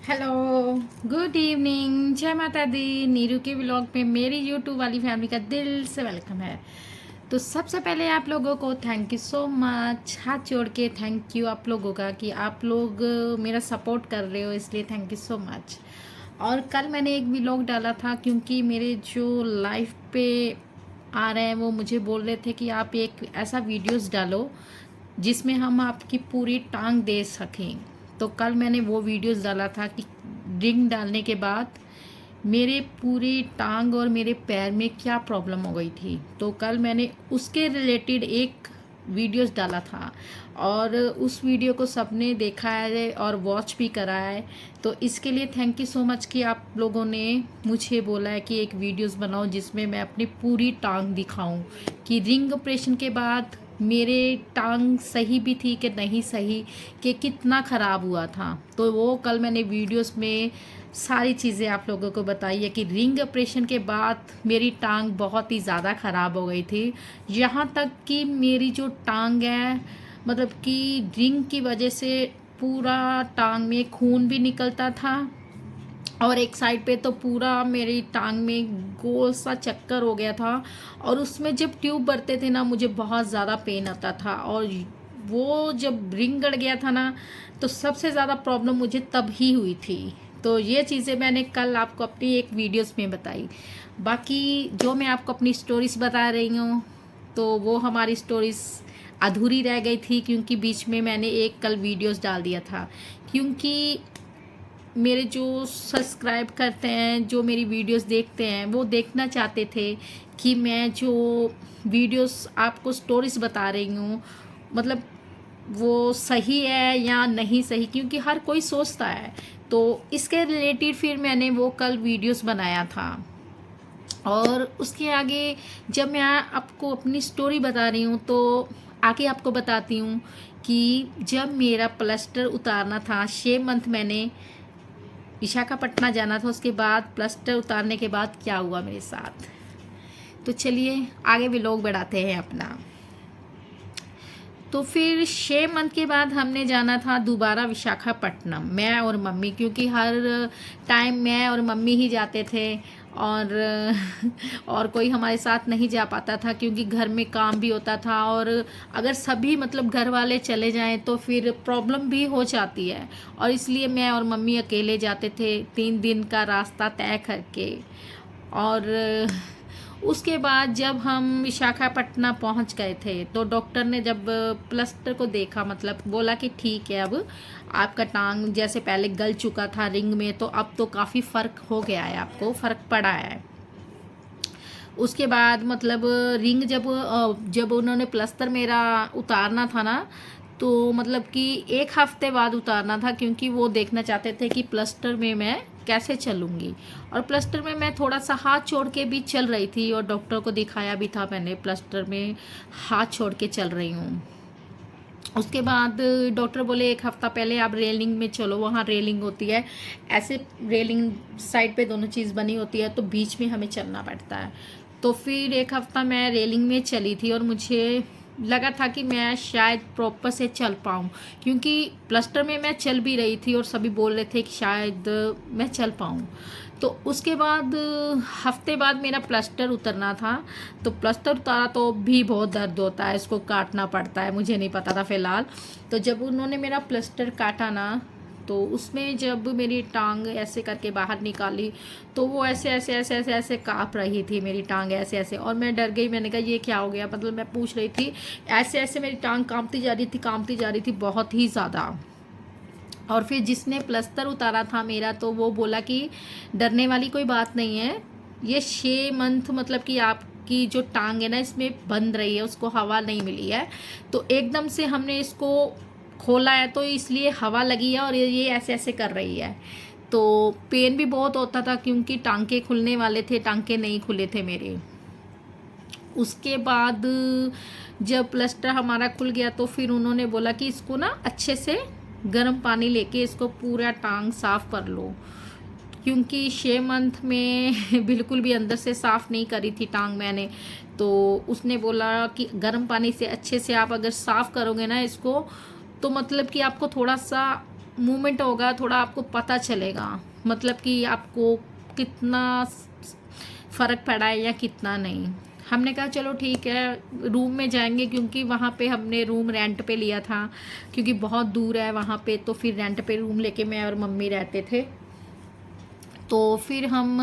Hello, good evening, जय माता दी। नीरू के व्लॉग में मेरी यूट्यूब वाली फैमिली का दिल से वेलकम है। तो सबसे पहले आप लोगों को थैंक यू सो मच, हाथ जोड़ के थैंक यू आप लोगों का कि आप लोग मेरा सपोर्ट कर रहे हो, इसलिए थैंक यू सो मच। और कल मैंने एक व्लॉग डाला था क्योंकि मेरे जो लाइफ पे आ रहे हैं वो मुझे बोल रहे थे कि आप एक ऐसा वीडियोस डालो जिसमें हम आपकी पूरी टांग दे सकें। तो कल मैंने वो वीडियोस डाला था कि रिंग डालने के बाद मेरे पूरी टांग और मेरे पैर में क्या प्रॉब्लम हो गई थी। तो कल मैंने उसके रिलेटेड एक वीडियोस डाला था और उस वीडियो को सबने देखा है और वॉच भी करा है। तो इसके लिए थैंक यू सो मच कि आप लोगों ने मुझे बोला है कि एक वीडियोस बनाओ जिसमें मैं अपनी पूरी टांग दिखाऊं कि रिंग ऑपरेशन के बाद मेरे टांग सही भी थी कि नहीं सही, कि कितना ख़राब हुआ था। तो वो कल मैंने वीडियोस में सारी चीज़ें आप लोगों को बताई है कि रिंग ऑपरेशन के बाद मेरी टांग बहुत ही ज़्यादा ख़राब हो गई थी। यहाँ तक कि मेरी जो टांग है, मतलब कि रिंग की वजह से पूरा टांग में खून भी निकलता था और एक साइड पे तो पूरा मेरी टांग में गोल सा चक्कर हो गया था। और उसमें जब ट्यूब भरते थे ना, मुझे बहुत ज़्यादा पेन आता था। और वो जब रिंग गड़ गया था ना, तो सबसे ज़्यादा प्रॉब्लम मुझे तब ही हुई थी। तो ये चीज़ें मैंने कल आपको अपनी एक वीडियोस में बताई। बाकी जो मैं आपको अपनी स्टोरीज बता रही हूँ, तो वो हमारी स्टोरीज अधूरी रह गई थी क्योंकि बीच में मैंने एक कल वीडियोस डाल दिया था। क्योंकि मेरे जो सब्सक्राइब करते हैं, जो मेरी वीडियोस देखते हैं, वो देखना चाहते थे कि मैं जो वीडियोस आपको स्टोरीज बता रही हूँ, मतलब वो सही है या नहीं सही, क्योंकि हर कोई सोचता है। तो इसके रिलेटेड फिर मैंने वो कल वीडियोस बनाया था। और उसके आगे जब मैं आपको अपनी स्टोरी बता रही हूँ, तो आगे आपको बताती हूँ कि जब मेरा प्लास्टर उतारना था, 6 मंथ मैंने विशाखापट्टनम जाना था। उसके बाद प्लास्टर उतारने के बाद क्या हुआ मेरे साथ, तो चलिए आगे भी लोग बढ़ाते हैं अपना। तो फिर 6 मंथ के बाद हमने जाना था दोबारा विशाखापट्टनम, मैं और मम्मी, क्योंकि हर टाइम मैं और मम्मी ही जाते थे। और और कोई हमारे साथ नहीं जा पाता था क्योंकि घर में काम भी होता था। और अगर सभी मतलब घर वाले चले जाएं तो फिर प्रॉब्लम भी हो जाती है। और इसलिए मैं और मम्मी अकेले जाते थे 3 दिन का रास्ता तय करके। और उसके बाद जब हम विशाखापट्टनम पहुंच गए थे, तो डॉक्टर ने जब प्लास्टर को देखा, मतलब बोला कि ठीक है, अब आपका टांग जैसे पहले गल चुका था रिंग में, तो अब तो काफ़ी फ़र्क हो गया है, आपको फ़र्क पड़ा है। उसके बाद मतलब रिंग जब उन्होंने प्लास्टर मेरा उतारना था ना, तो मतलब कि 1 हफ्ते बाद उतारना था, क्योंकि वो देखना चाहते थे कि प्लास्टर में मैं कैसे चलूँगी। और प्लास्टर में मैं थोड़ा सा हाथ छोड़ के भी चल रही थी और डॉक्टर को दिखाया भी था मैंने, प्लास्टर में हाथ छोड़ के चल रही हूँ। उसके बाद डॉक्टर बोले 1 हफ्ता पहले आप रेलिंग में चलो, वहाँ रेलिंग होती है, ऐसे रेलिंग साइड पे दोनों चीज़ बनी होती है, तो बीच में हमें चलना पड़ता है। तो फिर 1 हफ्ता मैं रेलिंग में चली थी और मुझे लगा था कि मैं शायद प्रॉपर से चल पाऊँ, क्योंकि प्लास्टर में मैं चल भी रही थी और सभी बोल रहे थे कि शायद मैं चल पाऊँ। तो उसके बाद हफ्ते बाद मेरा प्लास्टर उतरना था। तो प्लास्टर उतारा तो भी बहुत दर्द होता है, इसको काटना पड़ता है, मुझे नहीं पता था फ़िलहाल। तो जब उन्होंने मेरा प्लास्टर काटा ना, तो उसमें जब मेरी टांग ऐसे करके बाहर निकाली, तो वो ऐसे ऐसे ऐसे ऐसे ऐसे काँप रही थी मेरी टांग, ऐसे ऐसे। और मैं डर गई, मैंने कहा ये क्या हो गया, मतलब मैं पूछ रही थी, ऐसे ऐसे मेरी टांग काँपती जा रही थी, काँपती जा रही थी बहुत ही ज़्यादा। और फिर जिसने प्लस्तर उतारा था मेरा, तो वो बोला कि डरने वाली कोई बात नहीं है, ये 6 मंथ मतलब कि आपकी जो टांग है ना, इसमें बंद रही है, उसको हवा नहीं मिली है। तो एकदम से हमने इसको खोला है, तो इसलिए हवा लगी है और ये ऐसे ऐसे कर रही है। तो पेन भी बहुत होता था क्योंकि टांके खुलने वाले थे, टांके नहीं खुले थे मेरे। उसके बाद जब प्लास्टर हमारा खुल गया, तो फिर उन्होंने बोला कि इसको ना अच्छे से गर्म पानी लेके इसको पूरा टांग साफ़ कर लो, क्योंकि 6 मंथ में बिल्कुल भी अंदर से साफ़ नहीं करी थी टांग मैंने। तो उसने बोला कि गर्म पानी से अच्छे से आप अगर साफ़ करोगे ना इसको, तो मतलब कि आपको थोड़ा सा मूवमेंट होगा थोड़ा आपको पता चलेगा, मतलब कि आपको कितना फ़र्क पड़ा है या कितना नहीं। हमने कहा चलो ठीक है रूम में जाएंगे, क्योंकि वहाँ पे हमने रूम रेंट पे लिया था, क्योंकि बहुत दूर है वहाँ पे, तो फिर रेंट पे रूम लेके मैं और मम्मी रहते थे। तो फिर हम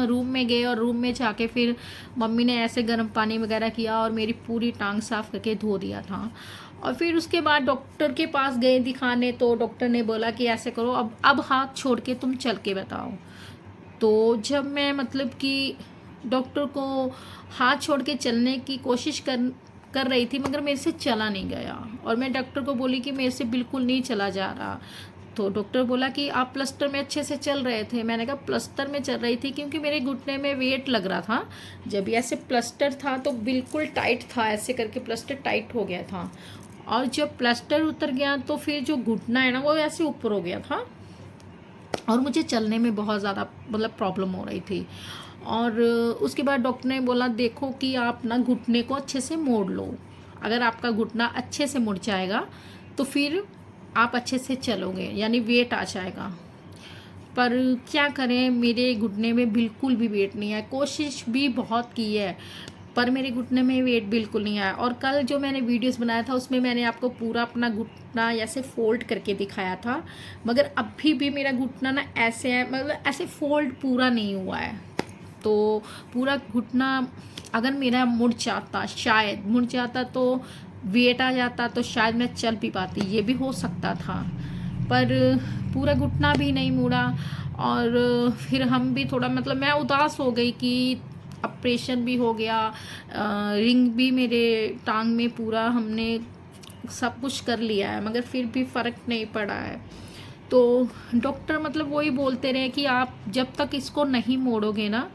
रूम में गए और रूम में जाके फिर मम्मी ने ऐसे गर्म पानी वगैरह किया और मेरी पूरी टांग साफ़ करके धो दिया था। और फिर उसके बाद डॉक्टर के पास गए दिखाने, तो डॉक्टर ने बोला कि ऐसे करो, अब हाथ छोड़ के तुम चल के बताओ। तो जब मैं मतलब कि डॉक्टर को हाथ छोड़ के चलने की कोशिश कर रही थी, मगर मेरे से चला नहीं गया, और मैं डॉक्टर को बोली कि मेरे से बिल्कुल नहीं चला जा रहा। तो डॉक्टर बोला कि आप प्लास्टर में अच्छे से चल रहे थे। मैंने कहा प्लास्टर में चल रही थी क्योंकि मेरे घुटने में वेट लग रहा था। जब ये ऐसे प्लास्टर था तो बिल्कुल टाइट था, ऐसे करके प्लास्टर टाइट हो गया था, और जब प्लास्टर उतर गया तो फिर जो घुटना है ना वो ऐसे ऊपर हो गया था, और मुझे चलने में बहुत ज़्यादा मतलब प्रॉब्लम हो रही थी। और उसके बाद डॉक्टर ने बोला देखो कि आप ना घुटने को अच्छे से मोड़ लो, अगर आपका घुटना अच्छे से मुड़ जाएगा तो फिर आप अच्छे से चलोगे, यानी वेट आ जाएगा। पर क्या करें, मेरे घुटने में बिल्कुल भी वेट नहीं है। कोशिश भी बहुत की है पर मेरे घुटने में वेट बिल्कुल नहीं आया। और कल जो मैंने वीडियोस बनाया था उसमें मैंने आपको पूरा अपना घुटना ऐसे फोल्ड करके दिखाया था, मगर अभी भी मेरा घुटना ना ऐसे है, मतलब ऐसे फोल्ड पूरा नहीं हुआ है। तो पूरा घुटना अगर मेरा मुड़ जाता, शायद मुड़ जाता तो वेट आ जाता तो शायद मैं चल भी पाती, ये भी हो सकता था। पर पूरा घुटना भी नहीं मुड़ा। और फिर हम भी थोड़ा मतलब मैं उदास हो गई कि ऑपरेशन भी हो गया, रिंग भी मेरे टांग में पूरा हमने सब कुछ कर लिया है, मगर फिर भी फ़र्क नहीं पड़ा है। तो डॉक्टर मतलब वही बोलते रहे कि आप जब तक इसको नहीं मोड़ोगे ना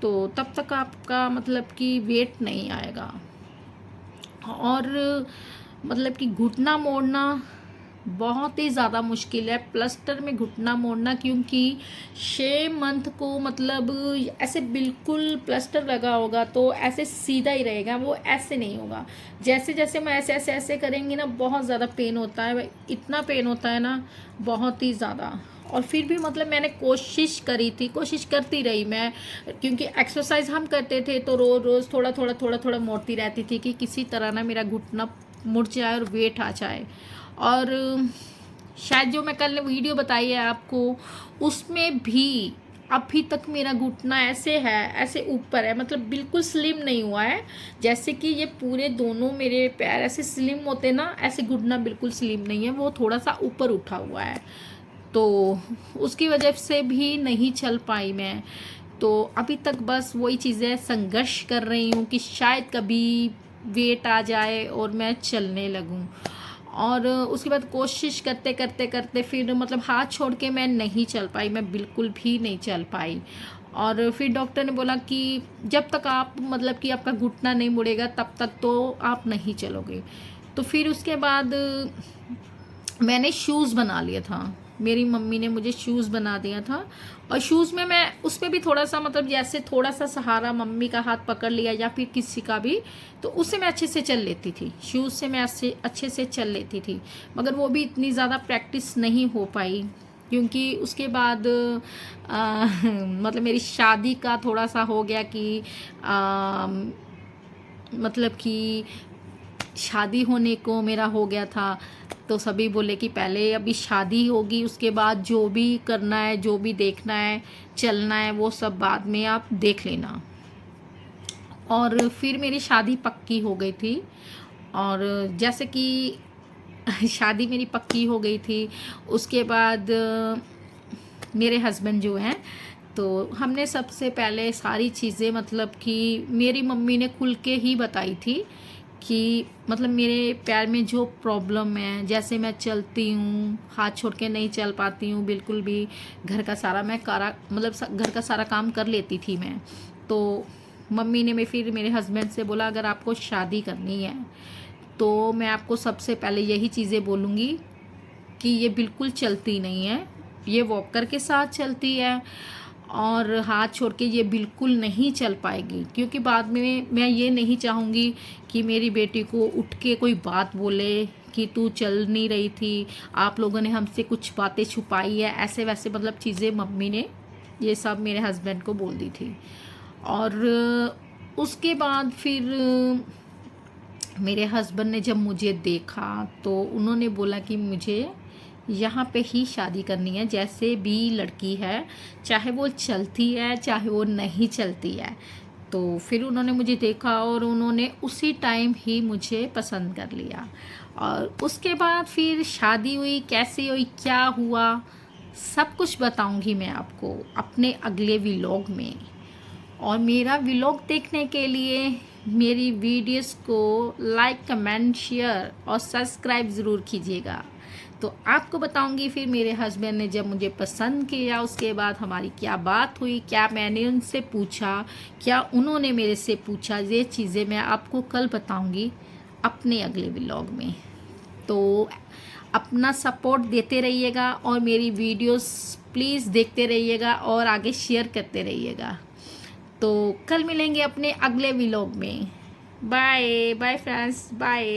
तो तब तक आपका मतलब कि वेट नहीं आएगा। और मतलब कि घुटना मोड़ना बहुत ही ज़्यादा मुश्किल है, प्लास्टर में घुटना मोड़ना, क्योंकि 6 मंथ को मतलब ऐसे बिल्कुल प्लास्टर लगा होगा तो ऐसे सीधा ही रहेगा, वो ऐसे नहीं होगा। जैसे जैसे मैं ऐसे ऐसे ऐसे करेंगी ना बहुत ज़्यादा पेन होता है, इतना पेन होता है ना बहुत ही ज़्यादा। और फिर भी मतलब मैंने कोशिश करी थी, कोशिश करती रही मैं, क्योंकि एक्सरसाइज हम करते थे तो रोज़ रोज़ थोड़ा थोड़ा थोड़ा थोड़ा मोड़ती रहती थी कि किसी तरह ना मेरा घुटना मुड़ जाए और वेट आ जाए। और शायद जो मैं कल वीडियो बताई है आपको उसमें भी अभी तक मेरा घुटना ऐसे है, ऐसे ऊपर है, मतलब बिल्कुल स्लिम नहीं हुआ है। जैसे कि ये पूरे दोनों मेरे पैर ऐसे स्लिम होते ना, ऐसे घुटना बिल्कुल स्लिम नहीं है, वो थोड़ा सा ऊपर उठा हुआ है। तो उसकी वजह से भी नहीं चल पाई मैं। तो अभी तक बस वही चीज़ें संघर्ष कर रही हूँ कि शायद कभी वेट आ जाए और मैं चलने लगूँ। और उसके बाद कोशिश करते करते करते फिर मतलब हाथ छोड़ के मैं नहीं चल पाई, मैं बिल्कुल भी नहीं चल पाई। और फिर डॉक्टर ने बोला कि जब तक आप मतलब कि आपका घुटना नहीं मुड़ेगा तब तक तो आप नहीं चलोगे। तो फिर उसके बाद मैंने शूज़ बना लिया था, मेरी मम्मी ने मुझे शूज़ बना दिया था। और शूज़ में मैं उसमें भी थोड़ा सा मतलब जैसे थोड़ा सा सहारा मम्मी का हाथ पकड़ लिया या फिर किसी का भी, तो उससे मैं अच्छे से चल लेती थी, शूज़ से मैं अच्छे से चल लेती थी। मगर वो भी इतनी ज़्यादा प्रैक्टिस नहीं हो पाई, क्योंकि उसके बाद मतलब मेरी शादी का थोड़ा सा हो गया कि मतलब कि शादी होने को मेरा हो गया था। तो सभी बोले कि पहले अभी शादी होगी, उसके बाद जो भी करना है, जो भी देखना है, चलना है, वो सब बाद में आप देख लेना। और फिर मेरी शादी पक्की हो गई थी। और जैसे कि शादी मेरी पक्की हो गई थी, उसके बाद मेरे हस्बैंड जो हैं, तो हमने सबसे पहले सारी चीज़ें मतलब कि मेरी मम्मी ने खुल के ही बताई थी कि मतलब मेरे पैर में जो प्रॉब्लम है, जैसे मैं चलती हूँ हाथ छोड़ के नहीं चल पाती हूँ बिल्कुल भी, घर का सारा मैं मतलब घर का सारा काम कर लेती थी मैं। तो मम्मी ने फिर मेरे हस्बैंड से बोला अगर आपको शादी करनी है तो मैं आपको सबसे पहले यही चीज़ें बोलूँगी कि ये बिल्कुल चलती नहीं है, ये वॉकर के साथ चलती है, और हाथ छोड़ के ये बिल्कुल नहीं चल पाएगी। क्योंकि बाद में मैं ये नहीं चाहूँगी कि मेरी बेटी को उठ के कोई बात बोले कि तू चल नहीं रही थी, आप लोगों ने हमसे कुछ बातें छुपाई है, ऐसे वैसे मतलब चीज़ें मम्मी ने ये सब मेरे हस्बैंड को बोल दी थी। और उसके बाद फिर मेरे हस्बैंड ने जब मुझे देखा तो उन्होंने बोला कि मुझे यहाँ पे ही शादी करनी है, जैसे भी लड़की है, चाहे वो चलती है चाहे वो नहीं चलती है। तो फिर उन्होंने मुझे देखा और उन्होंने उसी टाइम ही मुझे पसंद कर लिया। और उसके बाद फिर शादी हुई, कैसी हुई, क्या हुआ, सब कुछ बताऊंगी मैं आपको अपने अगले व्लॉग में। और मेरा व्लॉग देखने के लिए मेरी वीडियोस को लाइक, कमेंट, शेयर और सब्सक्राइब ज़रूर कीजिएगा। तो आपको बताऊंगी फिर मेरे हस्बैंड ने जब मुझे पसंद किया उसके बाद हमारी क्या बात हुई, क्या मैंने उनसे पूछा, क्या उन्होंने मेरे से पूछा, ये चीज़ें मैं आपको कल बताऊंगी अपने अगले व्लॉग में। तो अपना सपोर्ट देते रहिएगा और मेरी वीडियोस प्लीज़ देखते रहिएगा और आगे शेयर करते रहिएगा। तो कल मिलेंगे अपने अगले व्लॉग में। Bye bye friends, bye.